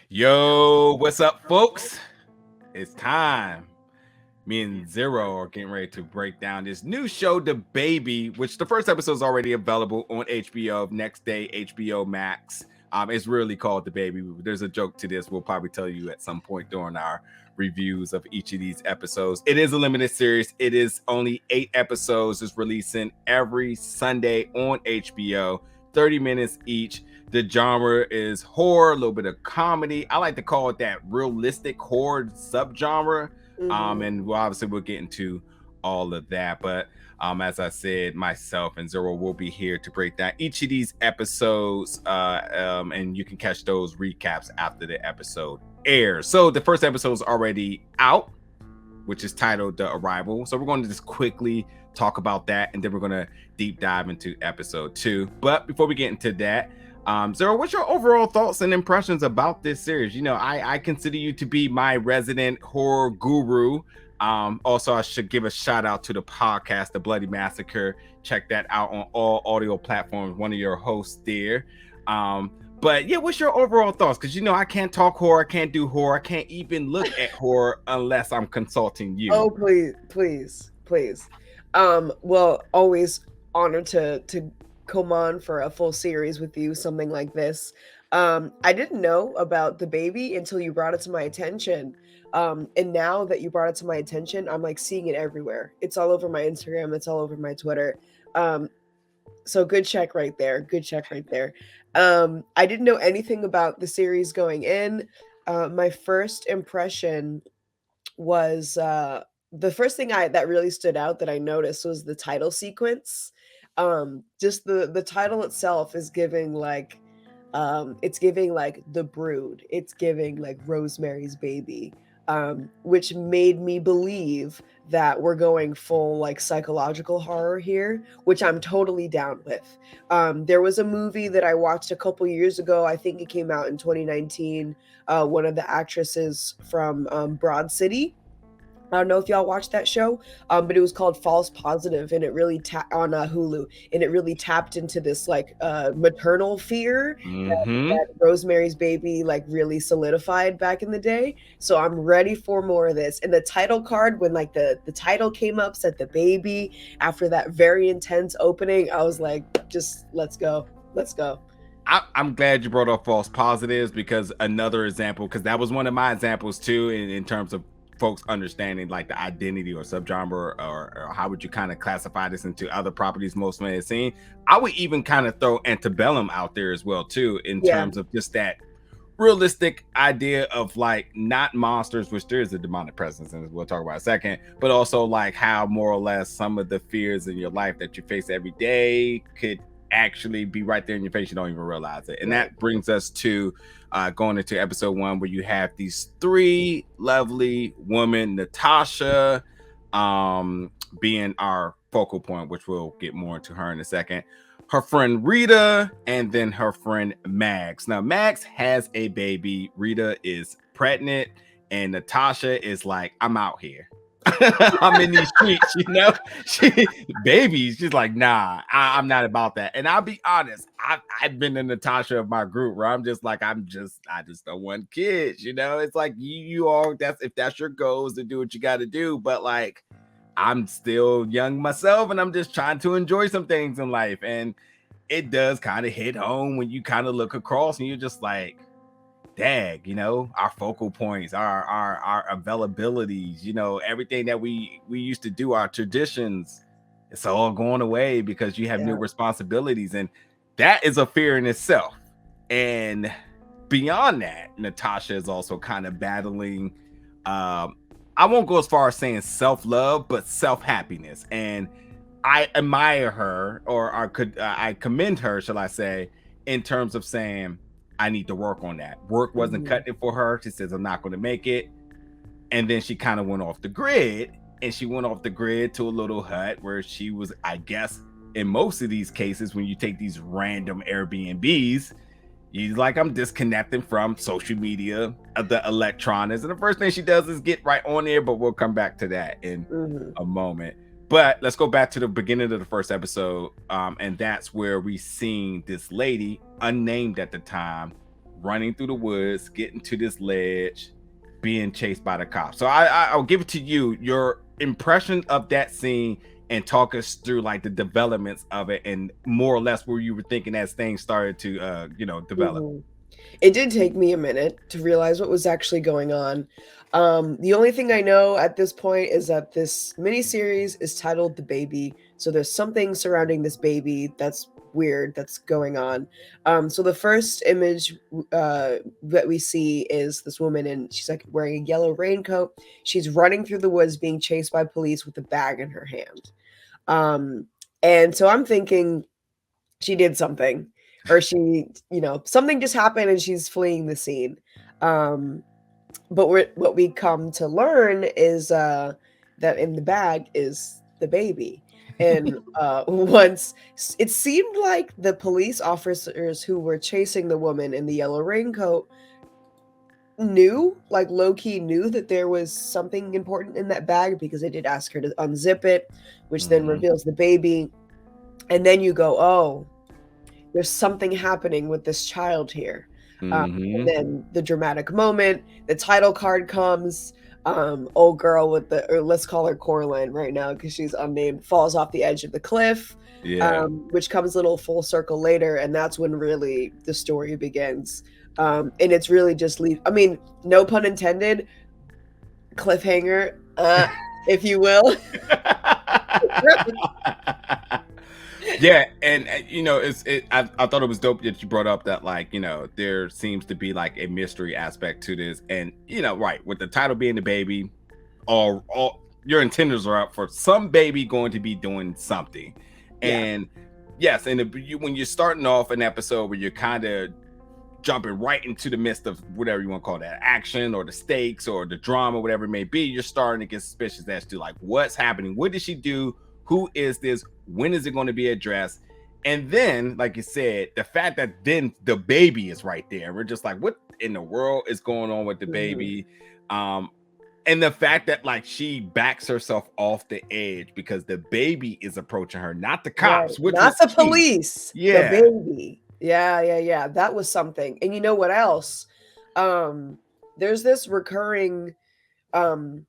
Yo, what's up, folks? It's time. Me and Zero are getting ready to break down this new show, The Baby, which the first episode is already available on HBO. Next day, HBO Max. It's really called The Baby. There's a joke to this. We'll probably tell you at some point during our reviews of each of these episodes. It is a limited series. It is only 8 episodes. It's releasing every Sunday on HBO, 30 minutes each. The genre is horror, a little bit of comedy. I like to call it that realistic horror subgenre. And we'll get into all of that. But as I said, myself and Zero will be here to break down each of these episodes. And you can catch those recaps after the episode airs. So the first episode is already out, which is titled The Arrival. So we're going to just quickly talk about that, and then we're going to deep dive into episode 2. But before we get into that, Zero, what's your overall thoughts and impressions about this series? You know, I consider you to be my resident horror guru. Also, I should give a shout out to the podcast, The Bloody Massacre. Check that out on all audio platforms. One of your hosts there. But yeah, what's your overall thoughts? Because, you know, I can't talk horror. I can't do horror. I can't even look at horror unless I'm consulting you. Oh, please. Well, always honored to come on for a full series with you, something like this. I didn't know about The Baby until you brought it to my attention. And now that you brought it to my attention, I'm like seeing it everywhere. It's all over my Instagram. It's all over my Twitter. So good check right there. I didn't know anything about the series going in. My first impression was the first thing that really stood out that I noticed was the title sequence. Just the title itself is giving like it's giving like The Brood. It's giving like Rosemary's Baby. Which made me believe that we're going full like psychological horror here, which I'm totally down with. There was a movie that I watched a couple years ago. I think it came out in 2019. One of the actresses from Broad City. I don't know if y'all watched that show, but it was called False Positive, and it really on Hulu, and it really tapped into this like maternal fear that Rosemary's Baby like really solidified back in the day. So I'm ready for more of this. And the title card, when like the title came up, said The Baby. After that very intense opening, I was like, just let's go. I'm glad you brought up False Positives, because another example, because that was one of my examples too, in terms of folks understanding like the identity or subgenre, or how would you kind of classify this into other properties most may have seen. I would even kind of throw Antebellum out there as well too, in terms of just that realistic idea of like not monsters, which there is a demonic presence, and we'll talk about in a second, but also like how more or less some of the fears in your life that you face every day could actually be right there in your face. You don't even realize it. And that brings us to going into episode 1, where you have these 3 lovely women, Natasha being our focal point, which we'll get more into her in a second, her friend Rita, and then her friend Max. Now Max has a baby, Rita is pregnant, and Natasha is like, I'm out here. I'm in these streets, you know. She's like, nah, I'm not about that. And I'll be honest, I've been the Natasha of my group, where I'm just like, I just don't want kids, you know. It's like you all, if that's your goals, to do what you got to do. But like, I'm still young myself, and I'm just trying to enjoy some things in life. And it does kind of hit home when you kind of look across and you're just like, dag, you know, our focal points, our availabilities, you know, everything that we used to do, our traditions, it's all going away because you have new responsibilities. And that is a fear in itself. And beyond that, Natasha is also kind of battling, I won't go as far as saying self-love, but self-happiness. And I admire her, or I commend her, shall I say, in terms of saying, I need to work on that. Work wasn't cutting it for her. She says, I'm not going to make it. And then she kind of went off the grid, and she went off the grid to a little hut where she was, I guess, in most of these cases, when you take these random Airbnbs, you're like, I'm disconnecting from social media, the electronics. And the first thing she does is get right on there, but we'll come back to that in a moment. But let's go back to the beginning of the first episode. And that's where we seen this lady, unnamed at the time, running through the woods, getting to this ledge, being chased by the cops. So I'll give it to you, your impression of that scene, and talk us through like the developments of it and more or less where you were thinking as things started to develop. Mhm. It did take me a minute to realize what was actually going on. The only thing I know at this point is that this miniseries is titled The Baby. So there's something surrounding this baby that's weird that's going on. So the first image that we see is this woman, and she's like wearing a yellow raincoat. She's running through the woods being chased by police with a bag in her hand. Um, and so I'm thinking she did something, or she, something just happened and she's fleeing the scene. Um, but what we come to learn is that in the bag is the baby. And once it seemed like the police officers who were chasing the woman in the yellow raincoat knew, like low key knew, that there was something important in that bag, because they did ask her to unzip it, which then Mhm. reveals the baby. And then you go, oh, there's something happening with this child here. And Mhm. then the dramatic moment, the title card comes. Old girl with the, or let's call her Coraline right now because she's unnamed, falls off the edge of the cliff, Yeah. which comes a little full circle later, and that's when really the story begins. And it's really just leave. I mean, no pun intended, cliffhanger, if you will. Yeah, and I thought it was dope that you brought up that, like, there seems to be like a mystery aspect to this, and right, with the title being the baby, all your antennas are up for some baby going to be doing something. Yeah. And yes, and when you're starting off an episode where you're kind of jumping right into the midst of whatever you want to call that, action or the stakes or the drama, whatever it may be, you're starting to get suspicious as to like what's happening. What did she do? Who is this? When is it going to be addressed? And then, like you said, the fact that then the baby is right there, we're just like, what in the world is going on with the Mhm. baby? Um, and the fact that like she backs herself off the edge because the baby is approaching her, not the Right, cops, which not was the key. police, the Yeah. baby. Yeah, yeah, yeah, that was something. And you know what else? Um, there's this recurring, um,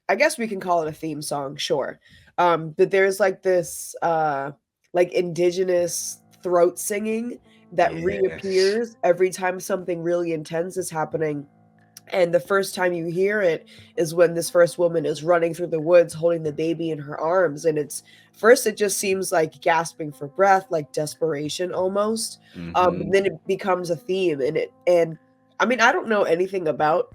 I guess we can call it a theme song, sure. But there's like this, like indigenous throat singing that Yes. reappears every time something really intense is happening. And the first time you hear it is when this first woman is running through the woods holding the baby in her arms. And it's first, it just seems like gasping for breath, like desperation almost. Hmm. Then it becomes a theme. And I mean, I don't know anything about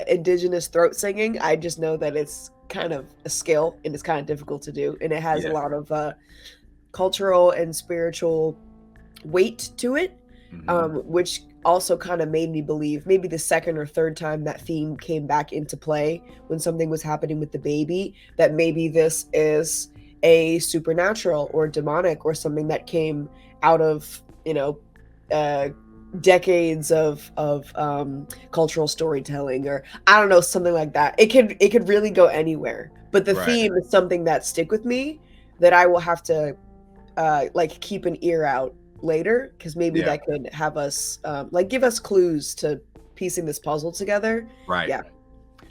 indigenous throat singing. I just know that it's kind of a skill and it's kind of difficult to do. And it has a Yeah. lot of cultural and spiritual weight to it, Hmm. which also kind of made me believe maybe the second or third time that theme came back into play when something was happening with the baby, that maybe this is a supernatural or demonic or something that came out of, uh, decades of cultural storytelling, or I don't know, something like that. It could really go anywhere, but the Right. theme is something that stick with me, that I will have to like keep an ear out later, because maybe Yeah. that could have us like give us clues to piecing this puzzle together. Right. Yeah.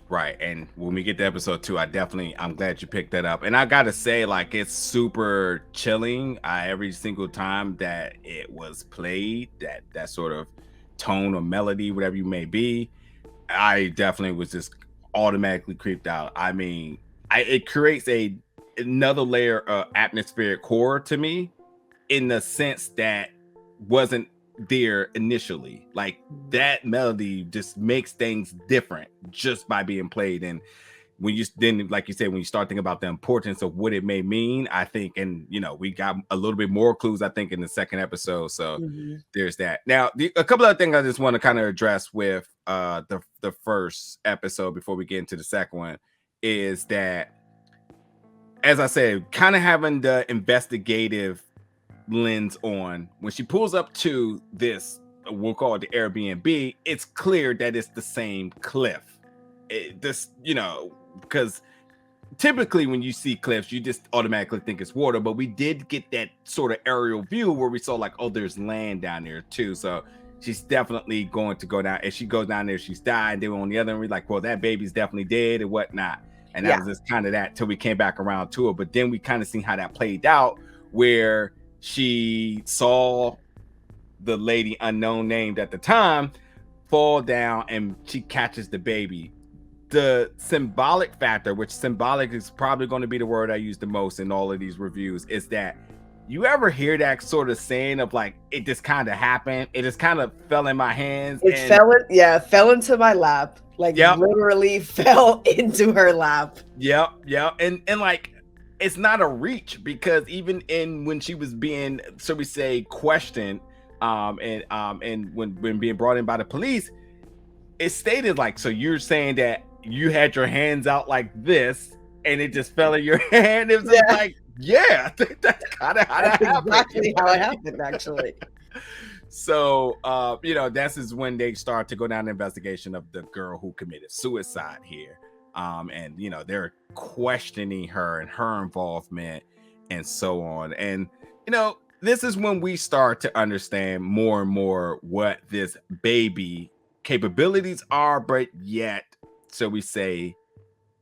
Right. And when we get to episode 2, I'm glad you picked that up. And I gotta say, like, it's super chilling. Every single time that it was played, that sort of tone or melody, whatever you may be, I definitely was just automatically creeped out. I mean, it creates another layer of atmospheric horror to me, in the sense that wasn't there initially. Like, Mhm. that melody just makes things different just by being played. And when you then, like you said, when you start thinking about the importance of what it may mean, I think, and we got a little bit more clues, I think, in the second episode. So Mhm. there's that. Now, a couple of things I just want to kind of address with the first episode before we get into the second one is that, as I said, kind of having the investigative lens on, when she pulls up to this, we'll call it the Airbnb, it's clear that it's the same cliff. Because typically when you see cliffs, you just automatically think it's water, but we did get that sort of aerial view where we saw like, oh, there's land down there too. So she's definitely going to go down. If she goes down there, she's died. They were on the other end, we're like, well, that baby's definitely dead and whatnot. And that Yeah. was just kind of that till we came back around to it. But then we kind of seen how that played out, where she saw the lady unknown named at the time fall down and she catches the baby. The symbolic factor, which symbolic is probably going to be the word I use the most in all of these reviews, is that you ever hear that sort of saying of like, it just kind of happened, it just kind of fell in my hands, It and fell into my lap. Like yep, literally fell into her lap. yep, and like, it's not a reach, because even in when she was being, so we say, questioned, and when being brought in by the police, it stated like, so you're saying that you had your hands out like this and it just fell in your hand? It was just like, yeah, that's kind of how that happened. Exactly how it happened, actually. So this is when they start to go down the investigation of the girl who committed suicide here, and they're questioning her and her involvement and so on. And this is when we start to understand more and more what this baby capabilities are, but yet, so we say,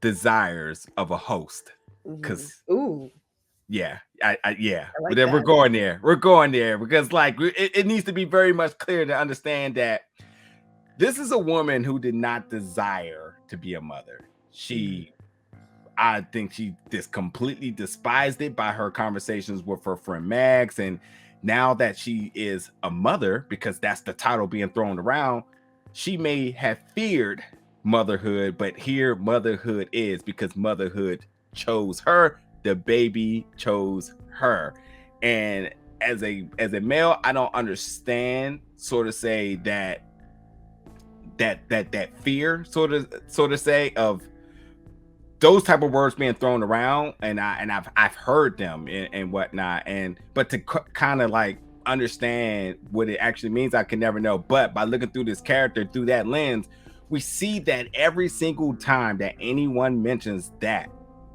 desires of a host. Because ooh, yeah, I but like then that. we're going there because like it needs to be very much clear to understand that this is a woman who did not desire to be a mother. I think she just completely despised it by her conversations with her friend Max, and now that she is a mother, because that's the title being thrown around, she may have feared motherhood, but here motherhood is, because motherhood chose her, the baby chose her. And as a male, I don't understand sort of say that fear sort of say of those type of words being thrown around, and I've heard them and whatnot, but to kind of like understand what it actually means, I can never know. But by looking through this character through that lens, we see that every single time that anyone mentions that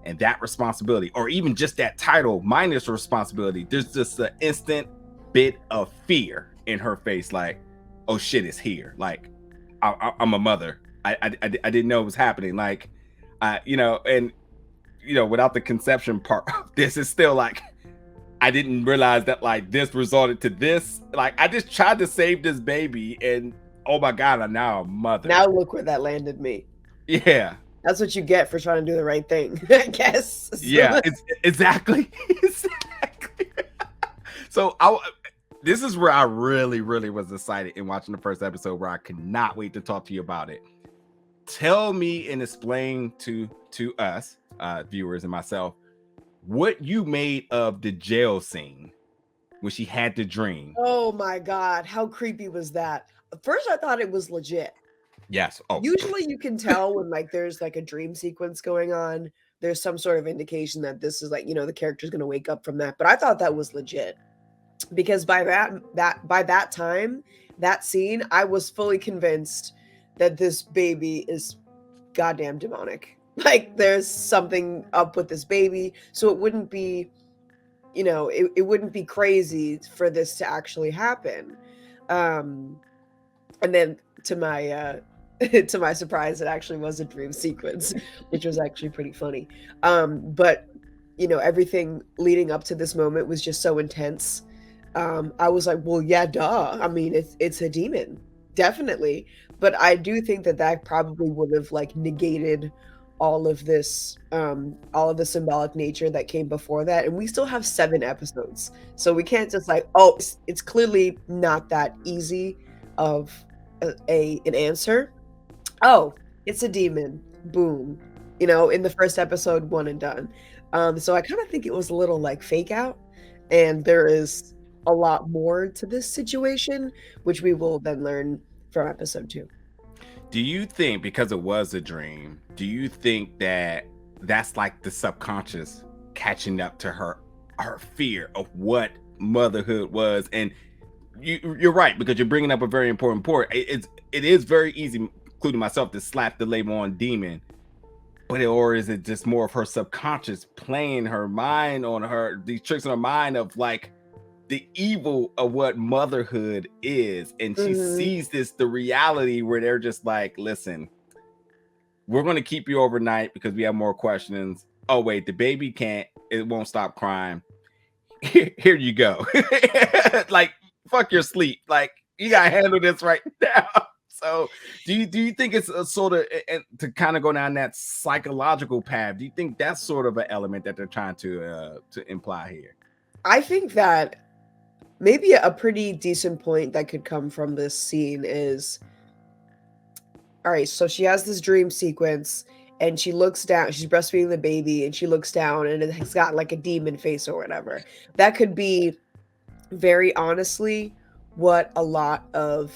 and that responsibility, or even just that title minus responsibility, there's just an instant bit of fear in her face, like, oh shit, it's here. Like, I'm a mother. I didn't know it was happening. Like, and without the conception part of this, is still like, I didn't realize that like this resulted to this. Like, I just tried to save this baby, and oh my god, I'm now a mother. Now look where that landed me. Yeah, that's what you get for trying to do the right thing, I guess. Yeah, it's exactly. So this is where I really was excited in watching the first episode, where I could not wait to talk to you about it. Tell me and explain to us, viewers and myself, what you made of the jail scene when she had the dream. Oh my god, how creepy was that? First, I thought it was legit. Yes. Oh. Usually you can tell when like there's like a dream sequence going on. There's some sort of indication that this is like, the character's going to wake up from that. But I thought that was legit, because by that time, that scene, I was fully convinced that this baby is goddamn demonic. Like, there's something up with this baby. So it wouldn't be, it wouldn't be crazy for this to actually happen. And then to my to my surprise, it actually was a dream sequence, which was actually pretty funny. But everything leading up to this moment was just so intense. I was like, well, yeah, duh. I mean, it's a demon, definitely. But I do think that probably would have like negated all of the symbolic nature that came before that. And we still have 7 episodes, so we can't just like, oh, it's clearly not that easy of an answer. Oh, it's a demon. Boom. In the first episode, one and done. So I kind of think it was a little like fake out, and there is a lot more to this situation, which we will then learn from episode 2. Do you think, because it was a dream, do you think that that's like the subconscious catching up to her fear of what motherhood was? And you're right, because you're bringing up a very important point. It is very easy, including myself, to slap the label on demon, or is it just more of her subconscious playing her mind on her, these tricks in her mind of like, the evil of what motherhood is, and she Mhm. sees the reality where they're just like, listen, we're going to keep you overnight because we have more questions. Oh wait, the baby can't, it won't stop crying. Here you go. Like, fuck your sleep, like you gotta handle this right now. So do you think it's a sort of, and to kind of go down that psychological path, do you think that's sort of an element that they're trying to imply here? I think that maybe a pretty decent point that could come from this scene is, all right, so she has this dream sequence and she looks down, she's breastfeeding the baby and she looks down and it has got like a demon face or whatever. That could be very honestly what a lot of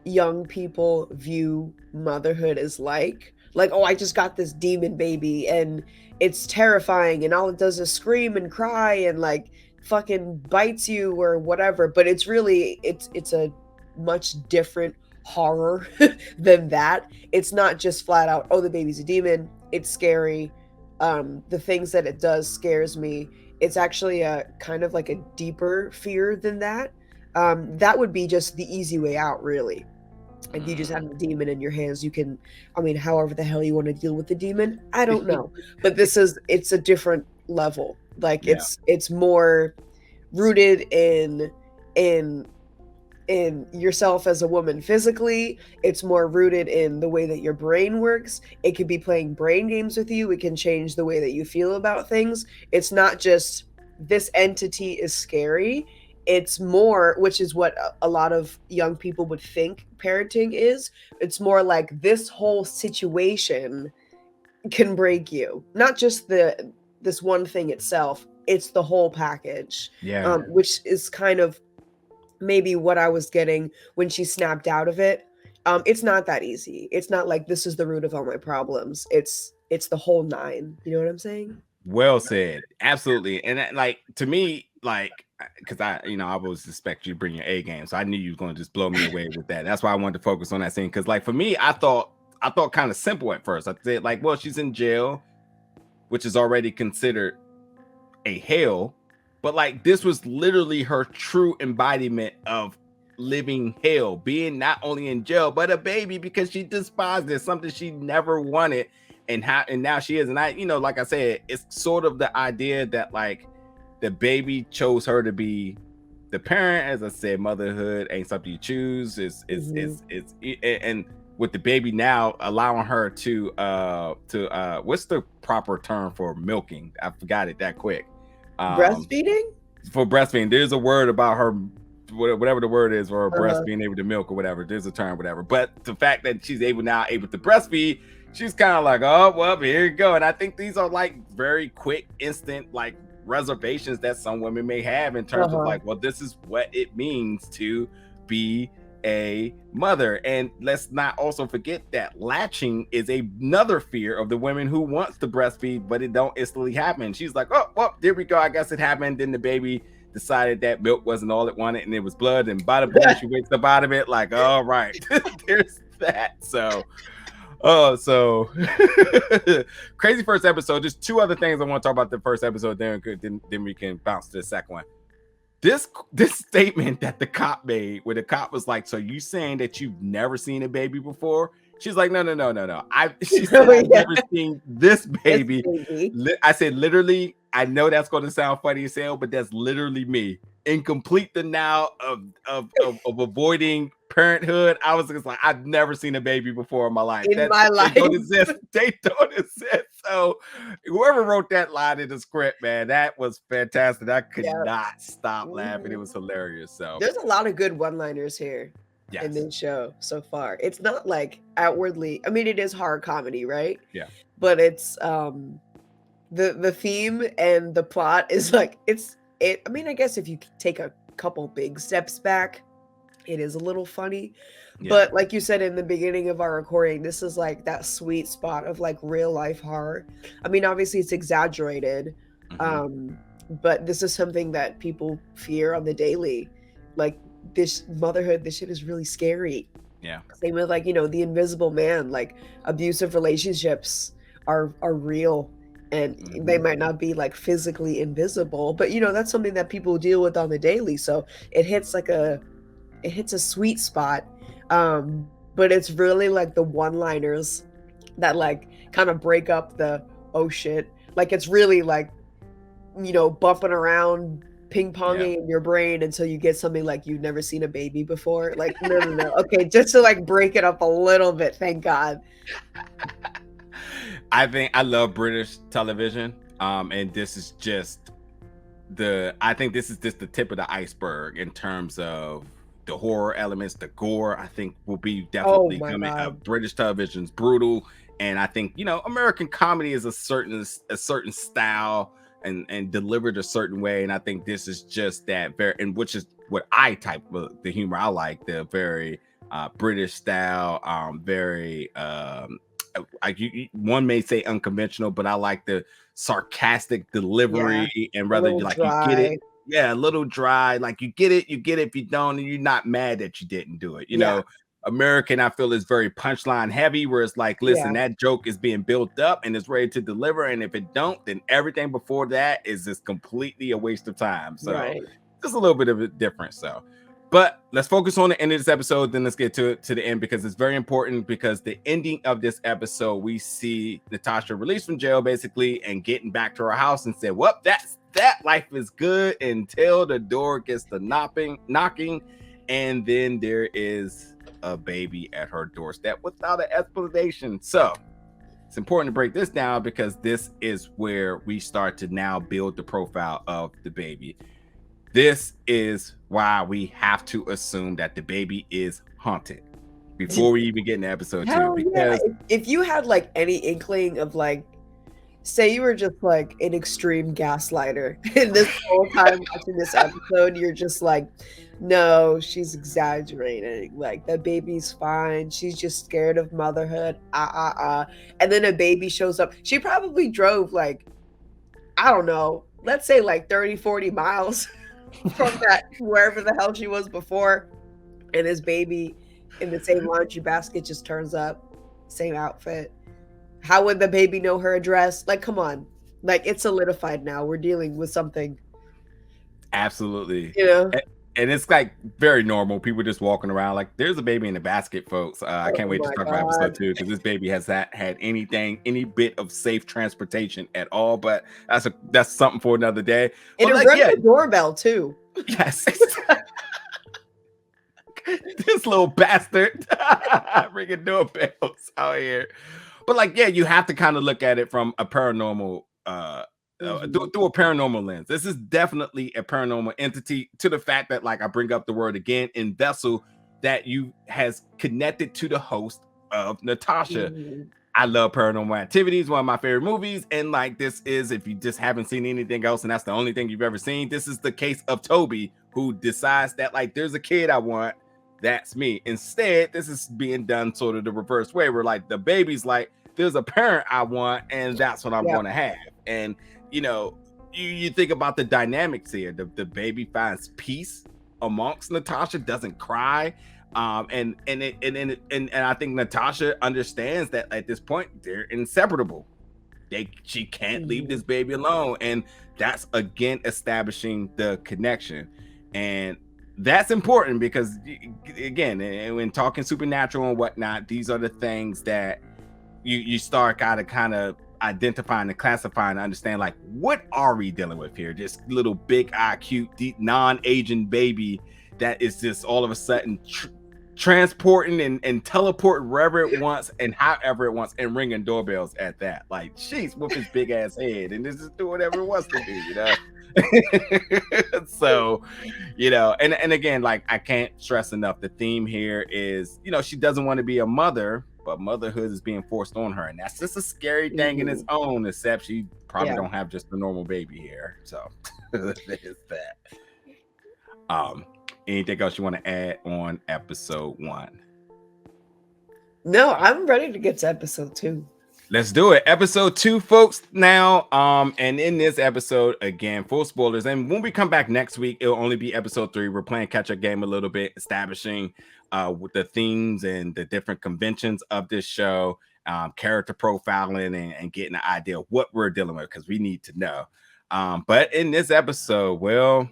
young people view motherhood as like, oh, I just got this demon baby and it's terrifying and all it does is scream and cry and like fucking bites you or whatever, but it's really it's a much different horror than that. It's not just flat out, oh, the baby's a demon, it's scary, the things that it does scares me. It's actually a kind of like a deeper fear than that. That would be just the easy way out, really. If you just have Mm. a demon in your hands, you can, I mean, however the hell you want to deal with the demon, I don't know. But it's a different level. Like Yeah. it's more rooted in in yourself as a woman physically. It's more rooted in the way that your brain works. It could be playing brain games with you. It can change the way that you feel about things. It's not just this entity is scary. It's more, which is what a lot of young people would think parenting is. It's more like this whole situation can break you. Not just the this one thing itself. It's the whole package, Yeah. which is kind of maybe what I was getting when she snapped out of it. It's not that easy. It's not like this is the root of all my problems. It's the whole nine. You know what I'm saying? Well said. Absolutely. And like, to me, like, because I always expect you to bring your A game, so I knew you was going to just blow me away with that. That's why I wanted to focus on that scene. Because, like, for me, I thought kind of simple at first. I said, like, well, she's in jail, which is already considered a hell, but like, this was literally her true embodiment of living hell, being not only in jail but a baby, because she despised it, something she never wanted, and now she is. And like I said, it's sort of the idea that, like, the baby chose her to be the parent. As I said, motherhood ain't something you choose. Mhm. And with the baby now allowing her to what's the proper term for milking? I forgot it that quick. um Breastfeeding? for breastfeeding, there's a word about her, whatever the word is, for her breast Uh-huh. being able to milk or whatever. There's a term, whatever. But the fact that she's able to breastfeed, she's kind of like, oh well, here you go. And I think these are like very quick, instant, like, reservations that some women may have in terms of, Uh-huh. like, well, this is what it means to be a mother. And let's not also forget that latching is another fear of the women who wants to breastfeed, but it don't instantly happen. She's like, oh well, there we go, I guess it happened. Then the baby decided that milk wasn't all it wanted and it was blood, and bada boom, she wakes up out of it, like, all right. There's that. So so crazy first episode. Just two other things I want to talk about the first episode, then we can bounce to the second one. This statement that the cop made, where the cop was like, so you saying that you've never seen a baby before? She's like, no. She said, Oh I've yeah. never seen this This baby. baby. I said, literally, I know that's going to sound funny as hell, but that's literally me, in complete denial of avoiding parenthood. I was just like, I've never seen a baby before in my life. In That my they life. don't exist. They don't exist. So whoever wrote that line in the script, man, that was fantastic. I could Yeah. not stop laughing. It Mhm. was hilarious. So There's a lot of good one-liners here in yes. this show so far. It's not like outwardly, I mean, it is horror comedy, right? Yeah. But it's the theme and the plot is like I mean, I guess if you take a couple big steps back, it is a little funny. Yeah. But like you said in the beginning of our recording, this is like that sweet spot of like real life horror. I mean, obviously it's exaggerated, Mhm. um, but this is something that people fear on the daily. Like this motherhood, this shit is really scary. Yeah. Same with like, the invisible man, like abusive relationships are real. and they Mhm. might not be like physically invisible, but that's something that people deal with on the daily. So it hits a sweet spot. But it's really like the one-liners that like kind of break up the oh shit. Like it's really like, bumping around, ping Yeah. ponging in your brain until you get something like you've never seen a baby before. Like, no, no, no. Okay, just to like break it up a little bit, thank God. I think I love British television. And this is just I think this is just the tip of the iceberg in terms of the horror elements, the gore. I think will be Oh definitely my coming. God. British television's brutal, and I think American comedy is a certain style and delivered a certain way. And I think this is just that very, and which is what I type of the humor I like, the very British style, very one may say unconventional, but I like the sarcastic Yeah. delivery, and A whether little you get it, dry. yeah, a little dry, like you get it, you get it. If you don't, and you're not mad that you didn't do it. Yeah. American, I feel, is very punchline heavy, where it's like, listen, Yeah. that joke is being built up and it's ready to deliver, and if it don't, then everything before that is just completely a waste of time. So Right. just a little bit of a difference. So, but let's focus on the end of this episode. Then let's get to the end, because it's very important. Because the ending of this episode, we see Natasha released from jail, basically, and getting back to her house, and said, "Well, that life is good until the door gets the knocking, and then there is a baby at her doorstep without an explanation." So it's important to break this down, because this is where we start to now build the profile of the baby. This is why we have to assume that the baby is haunted before we even get into episode 2, Hell yeah. because If you had like any inkling of like, say you were just like an extreme gaslighter, and this whole time watching this episode, you're just like, no, she's exaggerating. Like the baby's fine. She's just scared of motherhood. And then a baby shows up. She probably drove like, I don't know, let's say like 30, 40 miles from that wherever the hell she was before. And this baby in the same laundry basket just turns up, same outfit. How would the baby know her address? Like, come on. Like, it's solidified now. We're dealing with something, absolutely. you know? And it's like very normal. People just walking around like, there's a baby in the basket, folks. I can't Oh wait to my talk about episode God. 2, because this baby has had any bit of safe transportation at all. But that's something for another day. And But it like, rang yeah, the doorbell too. yes. This little bastard ringing doorbells out here. But like, yeah, you have to kind of look at it from a paranormal Mhm. through a paranormal lens. This is definitely a paranormal entity, to the fact that, like, I bring up the word again in vessel, that you has connected to the host of Natasha. Mhm. I love Paranormal Activities, one of my favorite movies. And like, this is, if you just haven't seen anything else and that's the only thing you've ever seen, this is the case of Toby, who decides that, like, there's a kid I want, that's me. Instead, this is being done sort of the reverse way, where like the baby's like, there's a parent I want, and that's what I'm Yep. going to have. And you know, you think about the dynamics here. The baby finds peace amongst Natasha, doesn't cry. And I think Natasha understands that at this point they're inseparable. She can't leave Mhm. this baby alone, and that's again establishing the connection. And that's important, because again, when talking supernatural and whatnot, these are the things that you start kind of identifying and classifying and understand, like, what are we dealing with here? This little big eye cute deep non-Asian baby that is just all of a sudden transporting and teleporting wherever it wants and however it wants, and ringing doorbells at that. Like, she's with his big ass head and just do whatever it wants to do. So, and again, like, I can't stress enough, the theme here is, she doesn't want to be a mother, but motherhood is being forced on her, and that's just a scary thing in its Mhm. own, except she probably Yeah. don't have just a normal baby here. So there's that. um Anything else you want to add on episode 1? No, I'm ready to get to episode 2. Let's do it. Episode 2, folks. Now, and in this episode, again, full spoilers. And when we come back next week, it'll only be episode 3. We're playing catch-up game a little bit, establishing with the themes and the different conventions of this show. character profiling and getting an idea of what we're dealing with, because we need to know. But in this episode, well,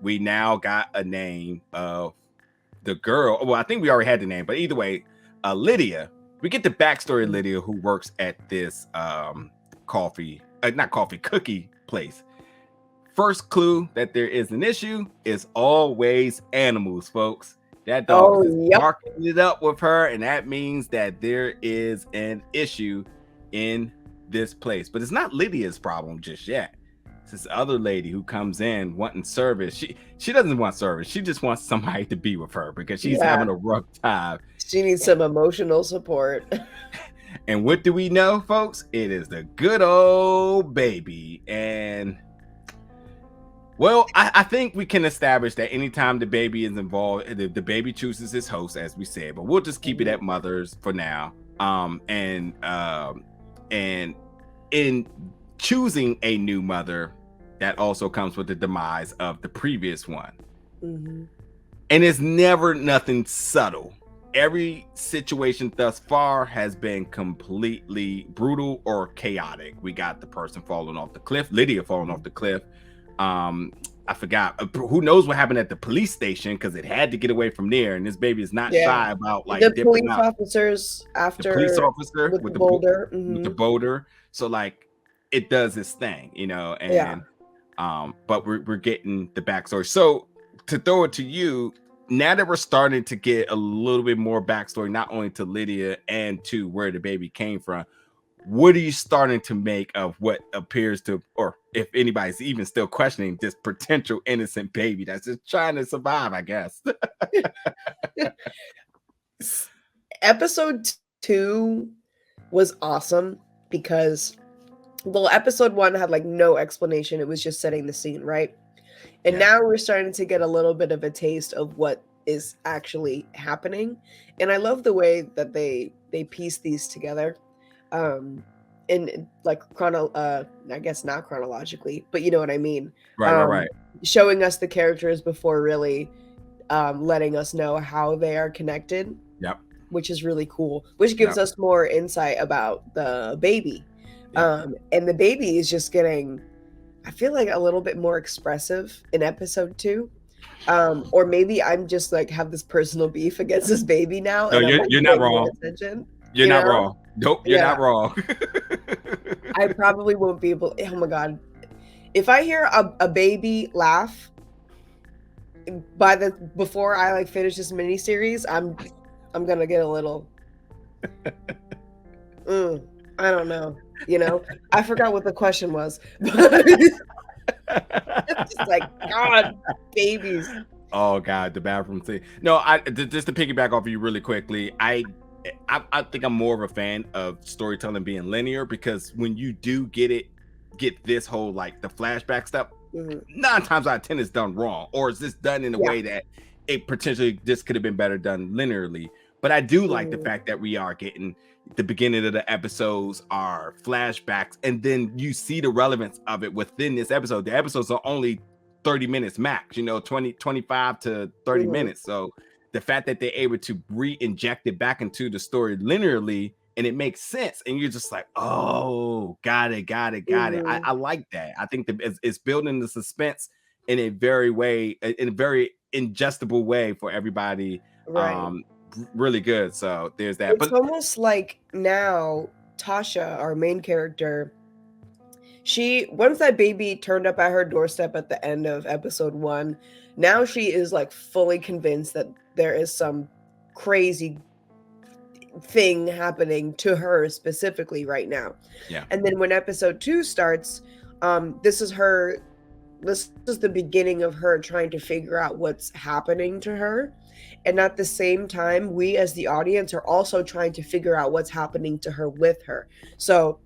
we now got a name of the girl. Well, I think we already had the name, but either way, Lydia. We get the backstory of Lydia, who works at this cookie place. First clue that there is an issue is always animals, folks. That dog is yep. barking it up with her, and that means that there is an issue in this place. But it's not Lydia's problem just yet. It's this other lady who comes in wanting service. She doesn't want service. She just wants somebody to be with her because she's having a rough time. She needs some emotional support. And what do we know, folks? It is the good old baby. And well, I think we can establish that anytime the baby is involved, the baby chooses his host, as we said, but we'll just keep it at mothers for now. And in choosing a new mother, that also comes with the demise of the previous one. Mm-hmm. And it's never nothing subtle. Every situation thus far has been completely brutal or chaotic. We got the person falling off the cliff, Lydia falling off the cliff. I forgot. Who knows what happened at the police station, because it had to get away from there. And this baby is not shy about like the police officers after the police officer with the boulder. Mm-hmm. With the boulder. So like it does its thing, you know. And but we're getting the backstory. So to throw it to you, now that we're starting to get a little bit more backstory, not only to Lydia and to where the baby came from, what are you starting to make of what appears to, or if anybody's even still questioning, this potential innocent baby that's just trying to survive, I guess? Episode 2 was awesome because, well, episode 1 had like no explanation. It was just setting the scene, right? And now we're starting to get a little bit of a taste of what is actually happening. And I love the way that they piece these together. In like I guess not chronologically, but you know what I mean. Right. Showing us the characters before really letting us know how they are connected. Yep. Which is really cool. Which gives us more insight about the baby. And the baby is just getting, I feel like, a little bit more expressive in episode 2. Or maybe I'm just like have this personal beef against this baby now. No, and you're not wrong. You're not wrong. Nope, you're not wrong. I probably won't be able. Oh my god, if I hear a baby laugh before I like finish this miniseries, I'm gonna get a little. I don't know. You know, I forgot what the question was. It's just like, God, babies. Oh God, the bathroom scene. No, just to piggyback off of you really quickly, I think I'm more of a fan of storytelling being linear, because when you do get this whole like the flashback stuff, 9 times out of 10 is done wrong, or is this done in a way that it potentially this could have been better done linearly. But I do like the fact that we are getting the beginning of the episodes are flashbacks, and then you see the relevance of it within this episode. The episodes are only 30 minutes max, 25 to 30 minutes. So the fact that they're able to re-inject it back into the story linearly, and it makes sense, and you're just like, oh, got it. I like that. I think that it's building the suspense in a very ingestible way for everybody. Right. Really good. So there's that. It's almost like now Tasha, our main character, once that baby turned up at her doorstep at the end of episode 1, now she is like fully convinced that there is some crazy thing happening to her specifically right now. Yeah. And then when episode 2 starts, this is the beginning of her trying to figure out what's happening to her. And at the same time, we as the audience are also trying to figure out what's happening to her with her. So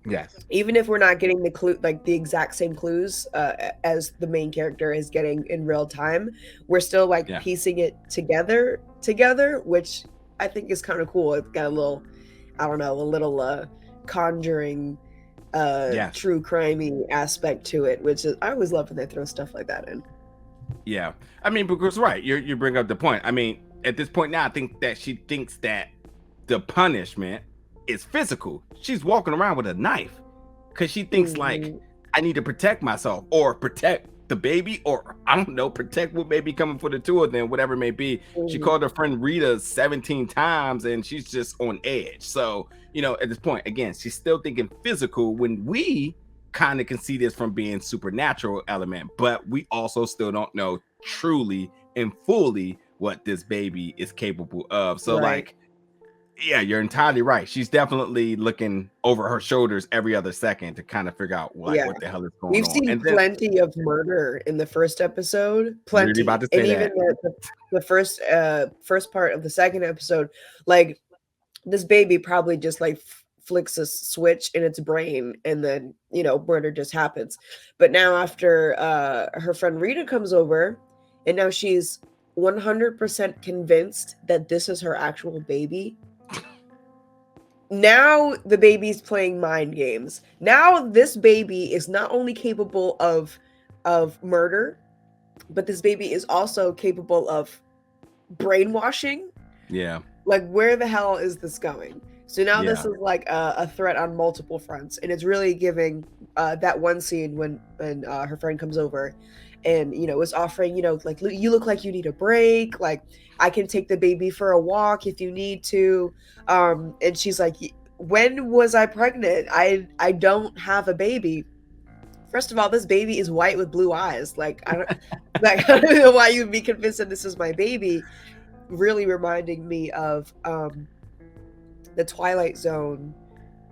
even if we're not getting the clue, like the exact same clues as the main character is getting in real time, we're still like piecing it together, which I think is kind of cool. It's got a little, I don't know, a little conjuring true crimey aspect to it, which is, I always love when they throw stuff like that in. Yeah. I mean, because you bring up the point. I mean, at this point now, I think that she thinks that the punishment is physical. She's walking around with a knife because she thinks like, Mhm. I need to protect myself or protect the baby, or I don't know, protect what may be coming for the two of them, whatever it may be. She Mhm. called her friend Rita 17 times and she's just on edge. So, at this point, again, she's still thinking physical when we kind of can see this from being supernatural element, but we also still don't know truly and fully what this baby is capable of. So, Right. like, yeah, you're entirely right. She's definitely looking over her shoulders every other second to kind of figure out like Yeah. what the hell is going We've on. seen And then plenty of murder in the first episode, really about plenty. to And say even that. the first part of the second episode, like this baby probably just like flicks a switch in its brain and then, murder just happens. But now after her friend Rita comes over and now she's 100% convinced that this is her actual baby. Now the baby's playing mind games. Now this baby is not only capable of murder, but this baby is also capable of brainwashing. Yeah. Like, where the hell is this going? So now this Yeah. is like a threat on multiple fronts, and it's really giving that one scene when her friend comes over, and is offering, like, you look like you need a break, like I can take the baby for a walk if you need to, and she's like, when was I pregnant? I don't have a baby. First of all, this baby is white with blue eyes. Like I don't like I don't know why you'd be convinced that this is my baby. Really reminding me of the Twilight Zone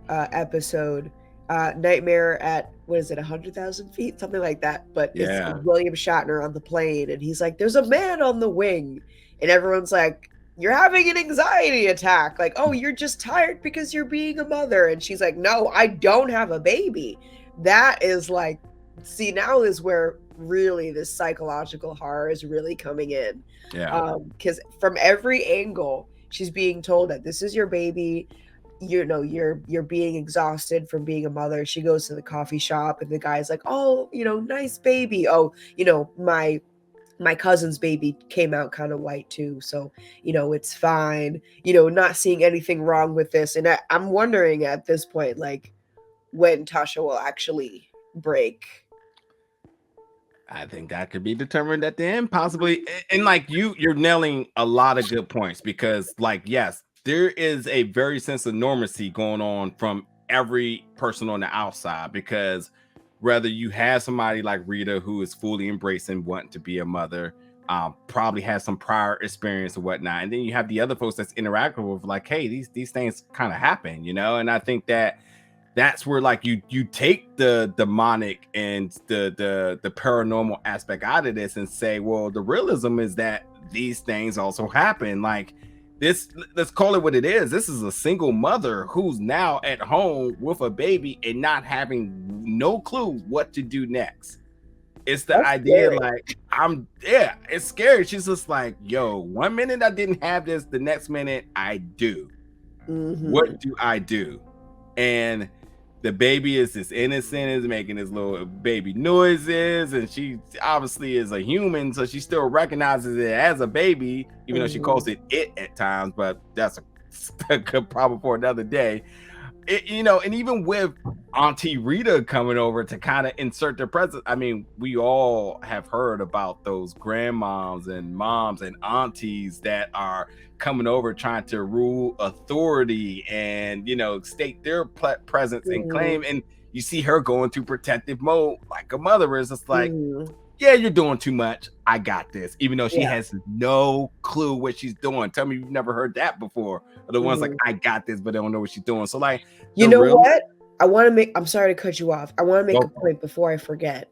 episode, Nightmare at, what is it, 100,000 feet, something like that. But it's Yeah. William Shatner on the plane, and he's like, "There's a man on the wing," and everyone's like, "You're having an anxiety attack." Like, "Oh, you're just tired because you're being a mother," and she's like, "No, I don't have a baby." That is like, see, now is where really this psychological horror is really coming in, Yeah. because from every angle she's being told that this is your baby, you're being exhausted from being a mother. She goes to the coffee shop and the guy's like, "Oh, nice baby. Oh, my cousin's baby came out kind of white too, so it's fine, not seeing anything wrong with this." And I'm wondering at this point, like, when Tasha will actually break. I think that could be determined at the end, possibly. And like you're nailing a lot of good points because, like, yes, there is a very sense of normacy going on from every person on the outside. Because whether you have somebody like Rita who is fully embracing wanting to be a mother, probably has some prior experience or whatnot, and then you have the other folks that's interacting with, like, hey, these things kind of happen, and I think that's where like you take the demonic and the paranormal aspect out of this and say, well, the realism is that these things also happen. Like this, let's call it what it is. This is a single mother who's now at home with a baby and not having no clue what to do next. It's the That's idea, scary. like, yeah, it's scary. She's just like, yo, 1 minute I didn't have this, the next minute I do. What Hmm. do I do? And the baby is this innocent, is making his little baby noises, and she obviously is a human, so she still recognizes it as a baby, even though she calls Hmm. it at times. But that's a good problem for another day. And even with Auntie Rita coming over to kind of insert their presence, I mean, we all have heard about those grandmoms and moms and aunties that are coming over trying to rule authority and state their presence and Hmm. claim. And you see her going to protective mode like a mother is just like, Hmm. yeah, you're doing too much. I got this. Even though she Yeah. has no clue what she's doing. Tell me you've never heard that before. Or the ones like, Hmm. I got this, but they don't know what she's doing. So like You the know real what? I'm sorry to cut you off. I want to make go a for it. point before I forget.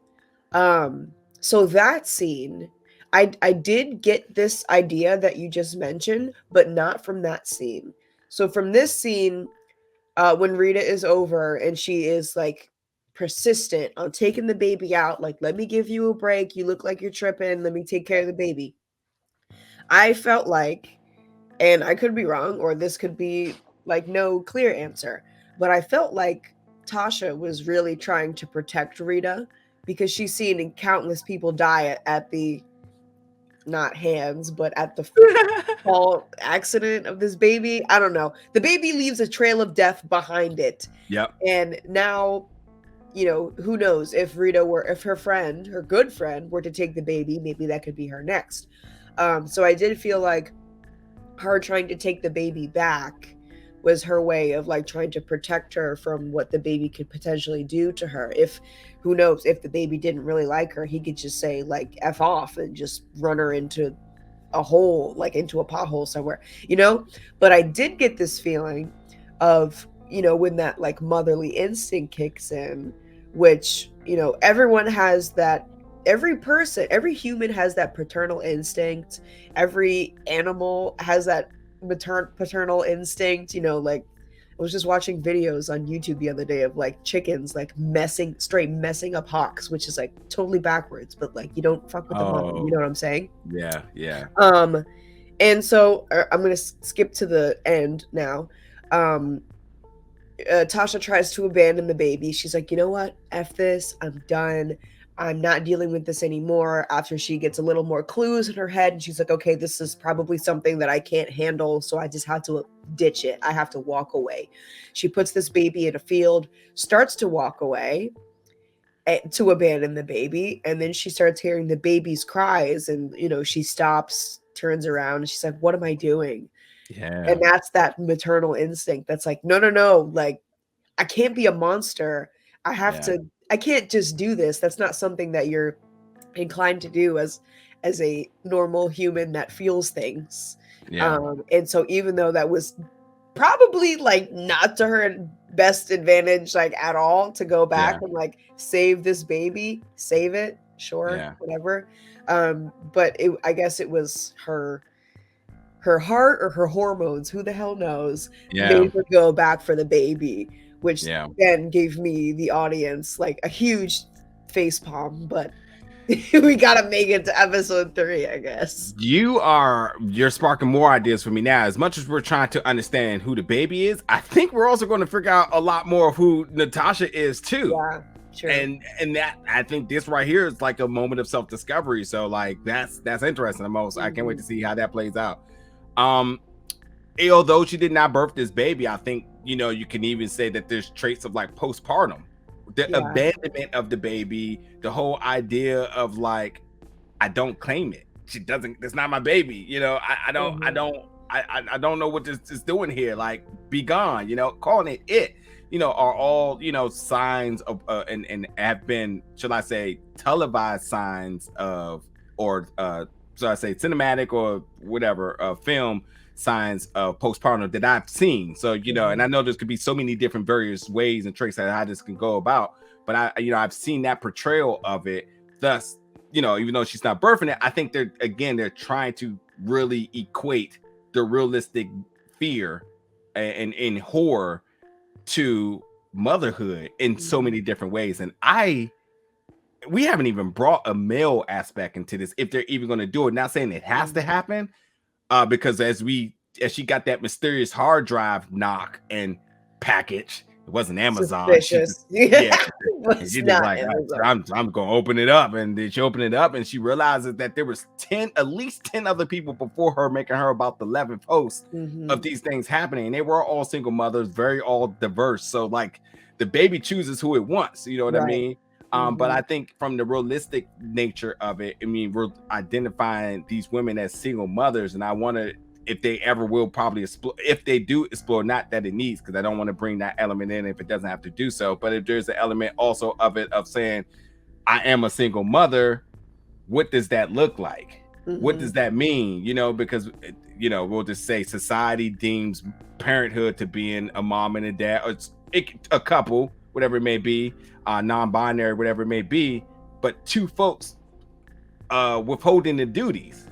So that scene, I did get this idea that you just mentioned, but not from that scene. So from this scene, when Rita is over and she is like persistent on taking the baby out, like, "Let me give you a break. You look like you're tripping. Let me take care of the baby." I felt like, and I could be wrong, or this could be like no clear answer, but I felt like Tasha was really trying to protect Rita because she's seen countless people die at the not hands, but at the fall accident of this baby. I don't know. The baby leaves a trail of death behind it. Yep. And now, who knows if if her good friend were to take the baby, maybe that could be her next. So I did feel like her trying to take the baby back was her way of like trying to protect her from what the baby could potentially do to her. If who knows, if the baby didn't really like her, he could just say like F off and just run her into a hole, like into a pothole somewhere, But I did get this feeling of, when that like motherly instinct kicks in, which, everyone has that. Every human has that paternal instinct. Every animal has that paternal instinct, like I was just watching videos on YouTube the other day of like chickens like messing up hawks, which is like totally backwards, but like you don't fuck with the mother, you know what I'm saying? Yeah. And so I'm gonna skip to the end now. Tasha tries to abandon the baby. She's like, you know what? F this. I'm done. I'm not dealing with this anymore. After she gets a little more clues in her head, and she's like, okay, this is probably something that I can't handle. So I just have to ditch it. I have to walk away. She puts this baby in a field, starts to walk away to abandon the baby. And then she starts hearing the baby's cries. And, she stops, turns around, and she's like, what am I doing? Yeah. And that's that maternal instinct that's like, no, like, I can't be a monster. I can't just do this. That's not something that you're inclined to do as a normal human that feels things. Yeah. And so even though that was probably like not to her best advantage, like at all, to go back and like save this baby, save it, sure, whatever. But I guess it was her heart or her hormones, who the hell knows, made her go back for the baby, which then gave me, the audience, like a huge face palm. But we gotta make it to episode 3, I guess. You're sparking more ideas for me now. As much as we're trying to understand who the baby is, I think we're also going to figure out a lot more of who Natasha is too. Yeah, sure. And that, I think this right here is like a moment of self-discovery. So like that's interesting the most. I can't wait to see how that plays out. Although she did not birth this baby, I think, you can even say that there's traits of like postpartum, the abandonment of the baby, the whole idea of like, I don't claim it. It's not my baby. I don't know what this is doing here. Like, be gone, calling it, are all, signs of, and have been, shall I say, televised signs of, or, so I say cinematic or whatever, film signs of postpartum that I've seen. So, and I know there's could be so many different various ways and traits that how this can go about, but I've seen that portrayal of it. Thus, even though she's not birthing it, I think they're trying to really equate the realistic fear and in horror to motherhood in so many different ways. And we haven't even brought a male aspect into this, if they're even going to do it. Not saying it has to happen, because as she got that mysterious hard drive knock and package, it wasn't Amazon. Suspicious. She just like, I'm gonna open it up, and then she opened it up and she realizes that there was at least 10 other people before her, making her about the 11th host of these things happening. And they were all single mothers, very all diverse. So like the baby chooses who it wants, you know what I mean? But I think from the realistic nature of it, we're identifying these women as single mothers, and I want to, if they ever will probably explore, if they do explore, not that it needs, because I don't want to bring that element in if it doesn't have to do so, but if there's an element also of it of saying, I am a single mother, what does that look like? What does that mean? Because, we'll just say society deems parenthood to being a mom and a dad, or a couple, whatever it may be, non-binary, whatever it may be, but two folks withholding the duties.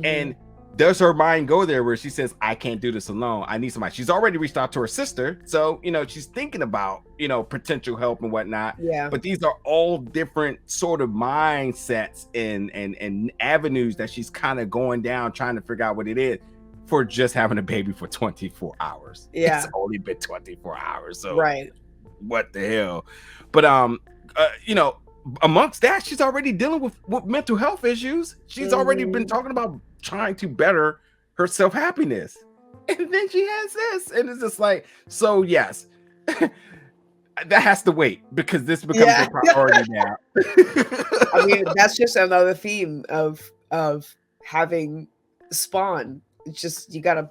And does her mind go there where she says, I can't do this alone, I need somebody? She's already reached out to her sister, so she's thinking about potential help and whatnot. But these are all different sort of mindsets and avenues that she's kind of going down, trying to figure out what it is, for just having a baby for 24 hours. It's only been 24 hours, so what the hell. But amongst that, she's already dealing with mental health issues. She's already been Mhm. talking about trying to better her self-happiness. And then she has this. And it's just like, so yes, that has to wait because this becomes Yeah. a priority now. I mean, that's just another theme of having spawn. It's just you gotta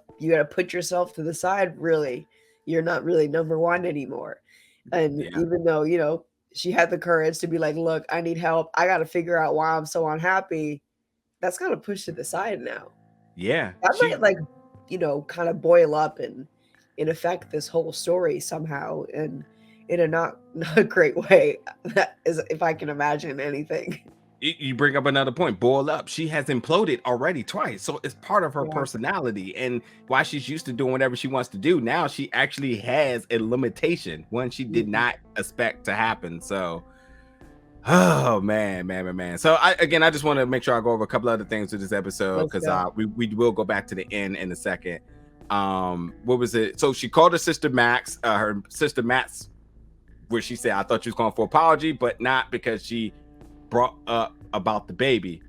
put yourself to the side, really. You're not really number one anymore. And Yeah. even though, she had the courage to be like, look, I need help. I gotta figure out why I'm so unhappy. That's kind of pushed to the side now. Yeah. That She might like, kind of boil up and affect this whole story somehow and in a not great way. That is if I can imagine anything. you bring up another point. Boil up. She has imploded already twice. So it's part of her Yeah. personality. And while she's used to doing whatever she wants to do, now she actually has a limitation, one she did Mhm. not expect to happen. So oh man. So I just want to make sure I go over a couple other things with this episode Let's because go. we will go back to the end in a second. What was it? So she called her sister Max, where she said, I thought you was going for apology, but not because she brought up about the baby.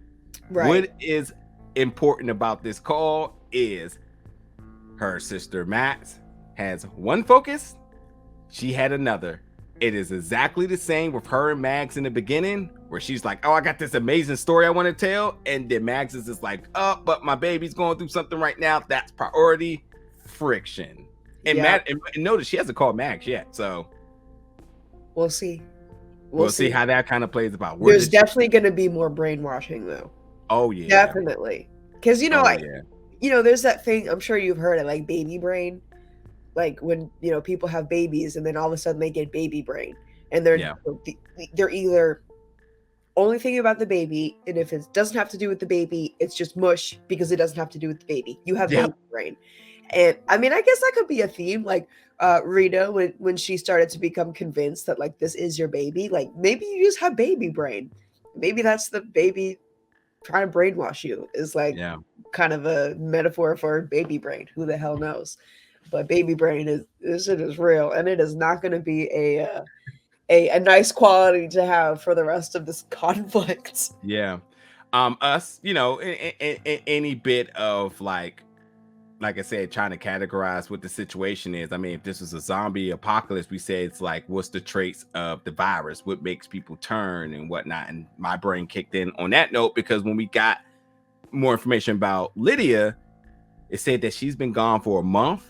Right. What is important about this call is her sister Max has one focus, she had another. It is exactly the same with her and Mags in the beginning, where she's like, oh, I got this amazing story I want to tell. And then Mags is just like, oh, but my baby's going through something right now. That's priority friction. And Yeah. Matt, and notice she hasn't called Mags yet. So We'll see. We'll we'll see see. how that kind of plays about. Where There's did she? definitely gonna be more brainwashing though. Oh, yeah. Definitely. 'Cause Oh, yeah. there's that thing, I'm sure you've heard it, like baby brain. Like when, people have babies and then all of a sudden they get baby brain. And Yeah. they're either only thinking about the baby, and if it doesn't have to do with the baby, it's just mush because it doesn't have to do with the baby. You have baby Yep. brain. And I mean, I guess that could be a theme, like Rita when she started to become convinced that like this is your baby, like maybe you just have baby brain. Maybe that's the baby trying to brainwash you is like Yeah. kind of a metaphor for baby brain. Who the hell knows? But baby brain is this shit is real, and it is not going to be a nice quality to have for the rest of this conflict. Yeah. Us, any bit of like I said, trying to categorize what the situation is. I mean, if this was a zombie apocalypse, we say it's like, what's the traits of the virus? What makes people turn and whatnot? And my brain kicked in on that note because when we got more information about Lydia, it said that she's been gone for a month.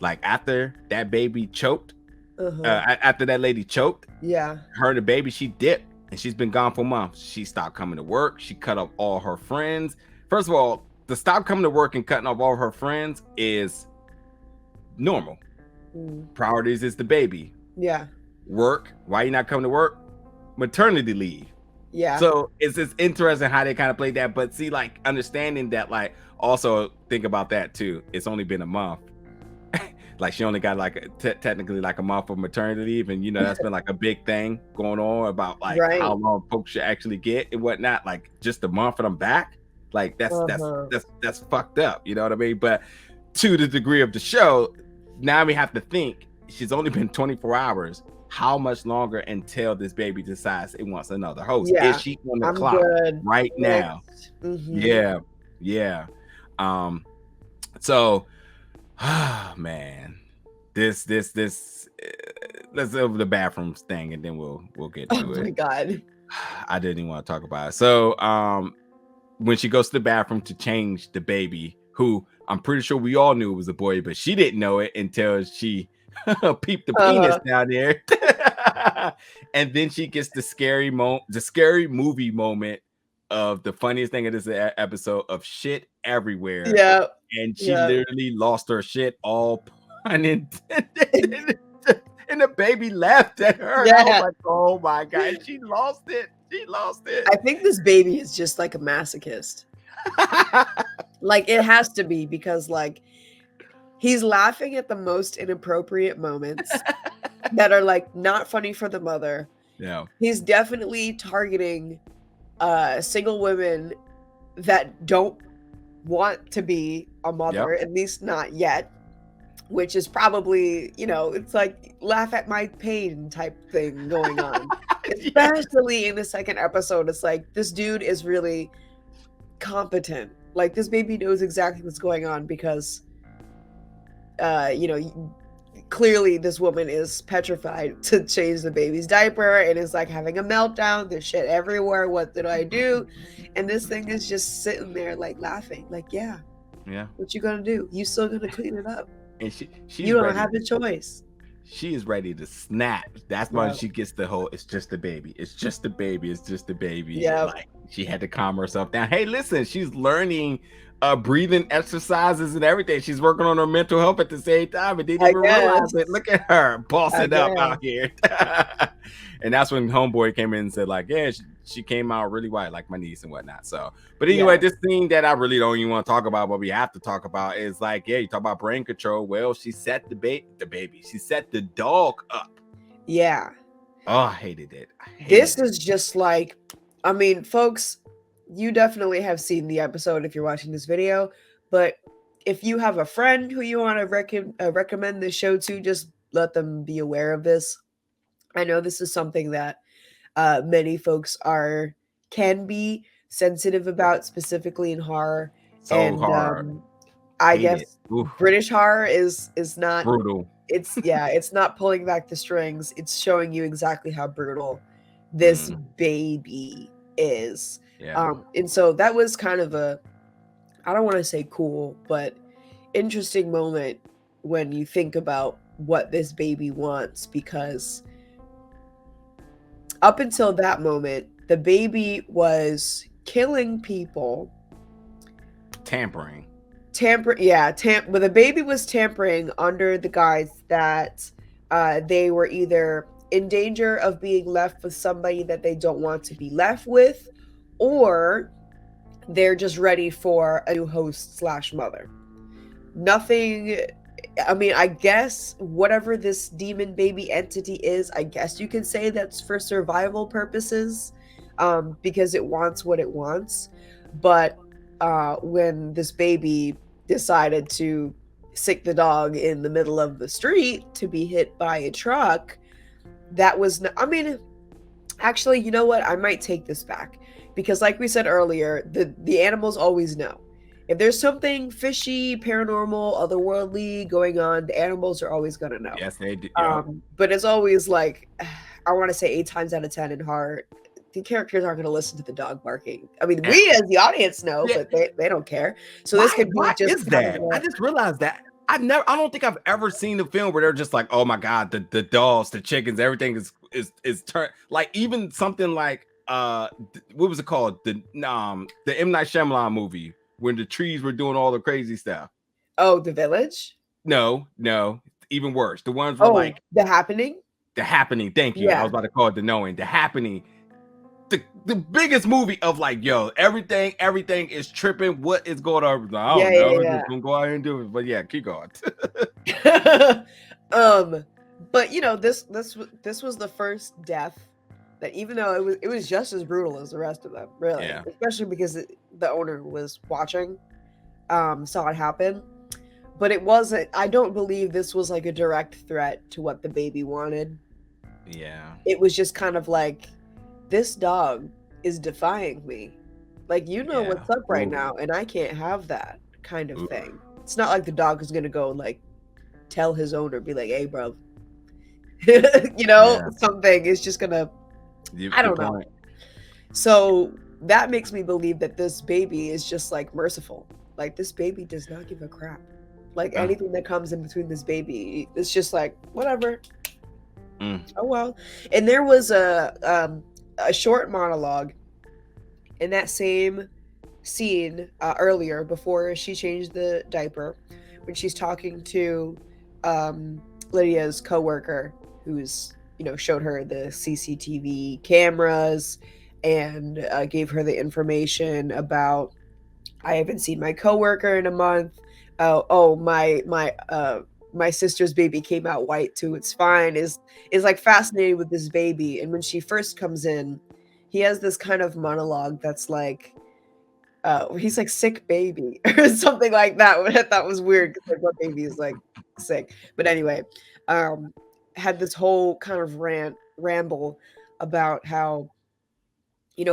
Like after that baby choked, Uh-huh. after that lady choked, Yeah. her and the baby, she dipped and she's been gone for months. She stopped coming to work. She cut off all her friends. First of all, to stop coming to work and cutting off all of her friends is normal. Mm. Priorities is the baby. Yeah. Work. Why you not coming to work? Maternity leave. Yeah. So it's interesting how they kind of played that. But see, like understanding that, like also think about that too. It's only been a month. Like she only got like technically like a month of maternity leave, and that's been like a big thing going on about like Right. how long folks should actually get and whatnot. Like just a month and I'm back. Like that's Uh-huh. that's fucked up. You know what I mean? But to the degree of the show, now we have to think she's only been 24 hours. How much longer until this baby decides it wants another host? Yeah. Is she on the I'm clock good. right now? Mhm. Yeah. So man, this let's over the bathrooms thing and then we'll get Oh to my it. god. I didn't even want to talk about it. So when she goes to the bathroom to change the baby, who I'm pretty sure we all knew it was a boy, but she didn't know it until she peeped the penis Uh-huh. down there. And then she gets the scary movie moment of the funniest thing of this episode of shit everywhere. Yeah. And she Yeah. literally lost her shit, all pun intended. And the baby laughed at her. And I was Yeah. like, oh my God. And she lost it. She lost it. I think this baby is just like a masochist. Like it has to be because like he's laughing at the most inappropriate moments that are like not funny for the mother. Yeah. He's definitely targeting single women that don't want to be a mother, at least not yet, which is probably, it's like laugh at my pain type thing going on. Yeah. Especially in the second episode, it's like this dude is really competent. Like this baby knows exactly what's going on because you know, clearly this woman is petrified to change the baby's diaper and is like having a meltdown. There's shit everywhere. What did I do? And this thing is just sitting there like laughing, like, yeah, Yeah. what you gonna do? You still gonna clean it up. And You she's don't ready. have a choice. She is ready to snap. That's why Yeah. she gets the whole it's just a baby. It's just a baby. It's just a baby. Yeah. Like she had to calm herself down. Hey, listen, she's learning breathing exercises and everything. She's working on her mental health at the same time and didn't I even realize it. guess. Look at her I bossing up guess. out here. And that's when homeboy came in and said, like, yeah, she came out really white, like my niece and whatnot. So, but anyway, Yeah. this thing that I really don't even want to talk about, but we have to talk about is like, yeah, you talk about brain control. Well, she set the baby, she set the dog up. Yeah. Oh, I hated it. This is just like, I mean, folks, you definitely have seen the episode if you're watching this video, but if you have a friend who you want to recommend this show to, just let them be aware of this. I know this is something that many folks can be sensitive about, specifically in horror, so and hard. I Hate it. guess Oof, British horror is not. brutal. It's not pulling back the strings. It's showing you exactly how brutal this Mm, baby is. yeah. And so that was kind of a, I don't want to say cool, but interesting moment when you think about what this baby wants, because up until that moment, the baby was killing people. Tampering. But the baby was tampering under the guise that they were either in danger of being left with somebody that they don't want to be left with, or they're just ready for a new host / mother. Nothing. I mean, I guess whatever this demon baby entity is, I guess you can say that's for survival purposes, because it wants what it wants. But when this baby decided to sick the dog in the middle of the street to be hit by a truck, that was I mean, actually, you know what? I might take this back, because like we said earlier, the animals always know. If there's something fishy, paranormal, otherworldly going on, the animals are always going to know. Yes, they do. Yep. But it's always like, I want to say 8 times out of 10 in horror, the characters aren't going to listen to the dog barking. I mean, we as the audience know, Yeah. but they don't care. So this could be Why just is kind that? of I just realized that. I don't think I've ever seen a film where they're just like, oh my god, the dogs, the chickens, everything is turned, like even something like what was it called? The M. Night Shyamalan movie when the trees were doing all the crazy stuff. Oh, The Village? No, even worse. The ones were Oh, like The Happening? The Happening. Thank you. I Yeah. was about to call it The Knowing. The Happening. The biggest movie of like, yo, everything is tripping. What is going on? I don't know. Yeah. Just gonna go out and do it. But yeah, keep going. But you know, this was the first death that, even though it was just as brutal as the rest of them, really, Yeah. especially because the owner was watching, saw it happen. But it wasn't. I don't believe this was like a direct threat to what the baby wanted. Yeah. It was just kind of like, this dog is defying me. Like, you know what's up right now, and I can't have that kind of thing. It's not like the dog is gonna go like tell his owner, be like, hey, bro. Something is just gonna, I don't know. So that makes me believe that this baby is just like merciful. Like, this baby does not give a crap. Like, anything that comes in between this baby, it's just like, whatever. Oh well. And there was a short monologue in that same scene earlier, before she changed the diaper, when she's talking to Lydia's coworker, who's showed her the CCTV cameras and gave her the information about, I haven't seen my coworker in a month. My sister's baby came out white too. It's fine. Is like fascinated with this baby. And when she first comes in, he has this kind of monologue that's like, he's like, sick baby or something like that. What I thought was weird, because like, what baby is like sick? But anyway, had this whole kind of ramble about how,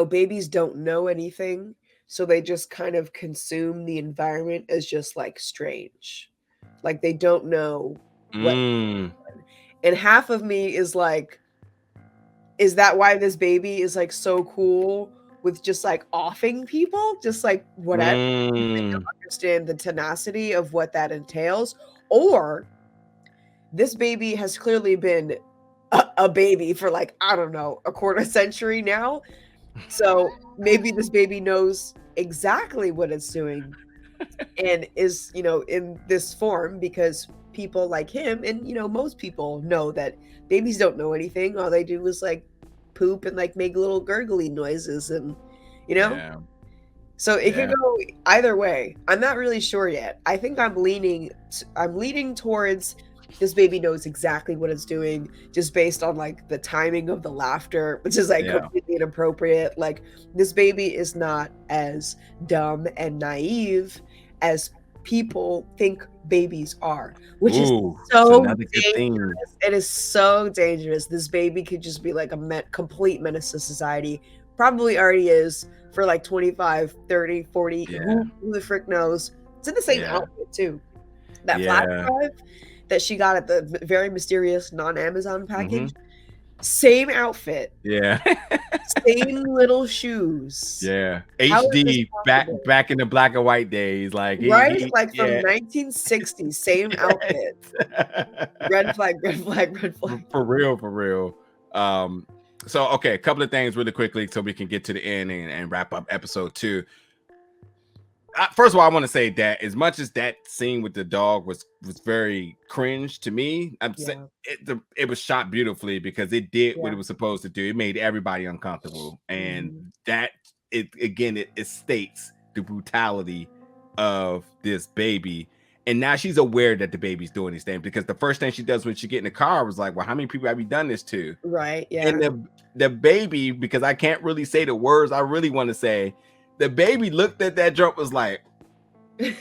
babies don't know anything, so they just kind of consume the environment as just like strange. Like they don't know what. Mm, And half of me is like, is that why this baby is like so cool with just like offing people? Just like whatever. They mm. don't understand the tenacity of what that entails. Or this baby has clearly been a baby for like, I don't know, a quarter century now. So maybe this baby knows exactly what it's doing and is, in this form because people like him and, most people know that babies don't know anything. All they do is like poop and like make little gurgly noises and, you know? Yeah, So it could yeah, go either way. I'm not really sure yet. I think I'm leaning towards this baby knows exactly what it's doing just based on like the timing of the laughter, which is like yeah. completely inappropriate. Like this baby is not as dumb and naive as people think babies are, which is Ooh, it's so another good thing. dangerous. It is so dangerous. This baby could just be like a complete menace to society. Probably already is for like 25, 30, 40. Yeah, Who the frick knows? It's in the same yeah, outfit too. That flash yeah. drive that she got at the very mysterious non-Amazon Hmm. package, same outfit, Yeah, same little shoes. yeah. How is this HD possible? back in the black and white days. Like Right? he Like from yeah. 1960, same outfit. Red flag, red flag, red flag. For real, for real. Um, so okay, a couple of things really quickly so we can get to the end and wrap up episode 2. First of all, I want to say that as much as that scene with the dog was very cringe to me, Yeah, it was shot beautifully because it did what yeah. it was supposed to do. It made everybody uncomfortable, and Mhm. that it again it states the brutality of this baby. And now she's aware that the baby's doing these things because the first thing she does when she get in the car was like, "Well, how many people have you done this to?" Right, And yeah. the baby, because I can't really say the words I really want to say, the baby looked at that jump was like, Yeah.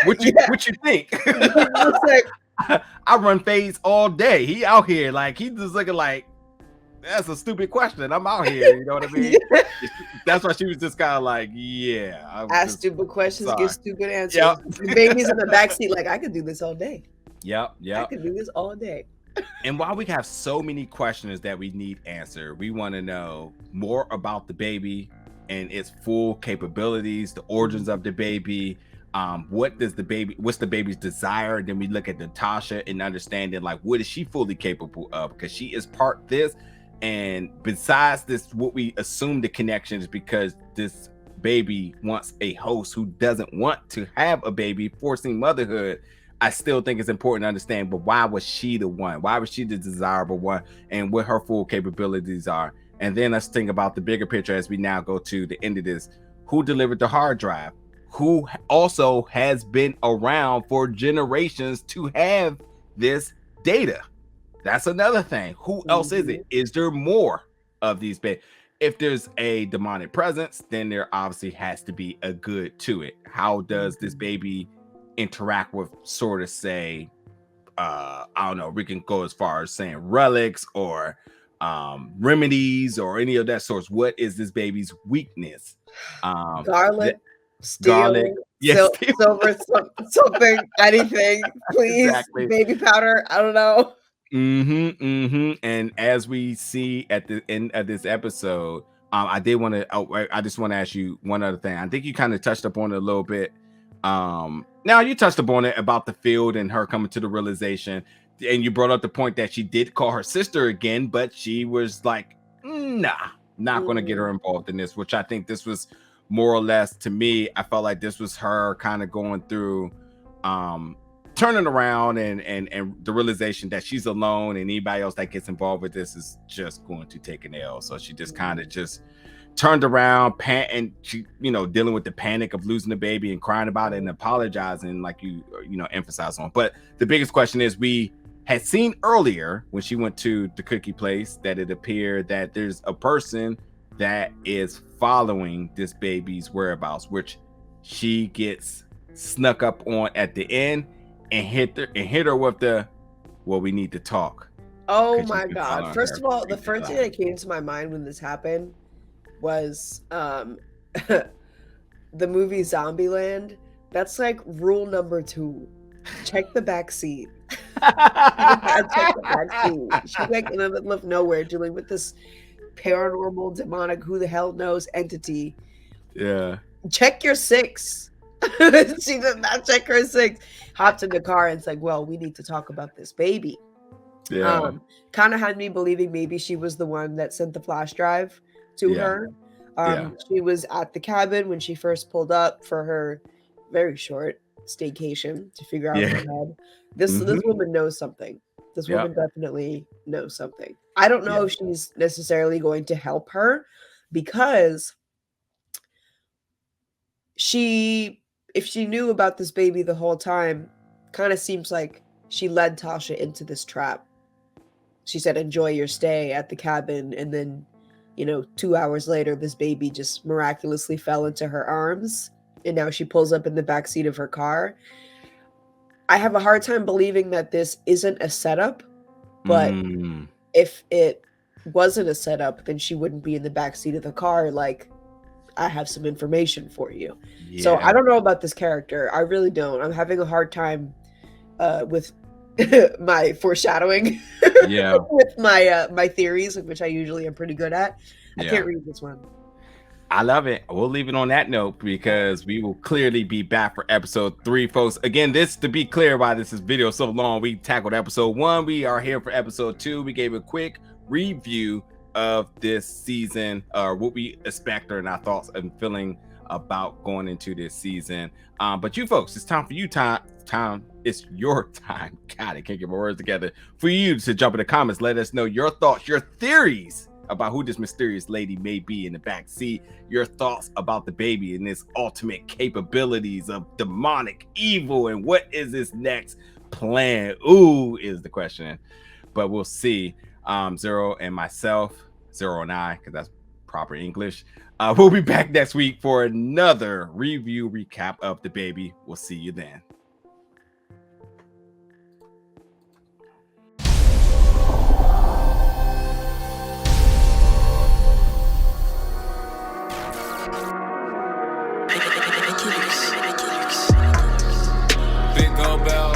what you think? It's like, I run fades all day. He out here like he just looking like that's a stupid question. I'm out here, you know what I mean? yeah. That's why she was just kind of like, yeah, I'm Ask just stupid questions, give sorry. stupid Yep. answers. The baby's in the backseat like, I could do this all day. Yep. I Yep. could do this all day. And while we have so many questions that we need answered, we want to know more about the baby and its full capabilities, the origins of the baby. What's the baby's desire? Then we look at Natasha and understanding like what is she fully capable of? Because she is part this. And besides this, what we assume the connection is because this baby wants a host who doesn't want to have a baby, forcing motherhood. I still think it's important to understand, but why was she the one? Why was she the desirable one? And what her full capabilities are. And then let's think about the bigger picture as we now go to the end of this. Who delivered the hard drive? Who also has been around for generations to have this data? That's another thing. Who else is Mhm. it? Is there more of these babies? If there's a demonic presence, then there obviously has to be a good to it. How does this Mhm. baby interact with sort of say I don't know, we can go as far as saying relics or remedies or any of that sorts. What is this baby's weakness? The Garlic, garlic, steel, yes. silver, something, anything, please. Exactly. Baby powder. I don't know. And as we see at the end of this episode, I did want to. I just want to ask you one other thing. I think you kind of touched upon it a little bit. Now you touched upon it about the field and her coming to the realization, and you brought up the point that she did call her sister again, but she was like, "Nah, not going to get her Mm, involved in this." Which I think this was more or less to me. I felt like this was her kind of going through. Turning around and the realization that she's alone and anybody else that gets involved with this is just going to take an L. So she just kind of mhm. just turned around, and she, dealing with the panic of losing the baby and crying about it and apologizing, like you emphasize on. But the biggest question is, we had seen earlier when she went to the cookie place that it appeared that there's a person that is following this baby's whereabouts, which she gets snuck up on at the end and hit her with the, well, we need to talk. Oh because she's my been god. following First her. of all, the Freaked the first hell thing out of that me. came to my mind when this happened was the movie Zombieland. That's like rule number 2. Check the back seat. You just gotta check the back seat. She's like in the middle of nowhere dealing with this paranormal, demonic, who the hell knows entity. Yeah, Check your 6. She did not check her 6. Hopped in the car and it's like, well, we need to talk about this baby. yeah, Kind of had me believing maybe she was the one that sent the flash drive to yeah, her. yeah. She was at the cabin when she first pulled up for her very short staycation to figure out her Yeah. head. This Mhm. woman knows something. This woman Yep. definitely knows something. I don't Yeah. know if she's necessarily going to help her because she if she knew about this baby the whole time, kind of seems like she led Tasha into this trap. She said, "Enjoy your stay at the cabin," and then, 2 hours later, this baby just miraculously fell into her arms, and now she pulls up in the back seat of her car. I have a hard time believing that this isn't a setup, but Mm. if it wasn't a setup, then she wouldn't be in the back seat of the car like, "I have some information for you." So, I Yeah. don't know about this character, I really don't. I'm having a hard time, with my foreshadowing Yeah. with my theories, which I usually am pretty good at. I Yeah. can't read this one. I love it. We'll leave it on that note because we will clearly be back for episode 3, folks. Again, this to be clear why this is video so long. We tackled episode 1. We are here for episode 2. We gave a quick review of this season, or what we expect, or our thoughts and feeling about going into this season. But you folks, it's time for you time. It's your time. God, I can't get my words together. For you to jump in the comments, let us know your thoughts, your theories about who this mysterious lady may be in the back seat, your thoughts about the baby and its ultimate capabilities of demonic evil, and what is his next plan? Ooh, is the question. But we'll see. Zero and myself, Zero and I, because that's proper English. We'll be back next week for another review recap of the baby. We'll see you then. Big old bell.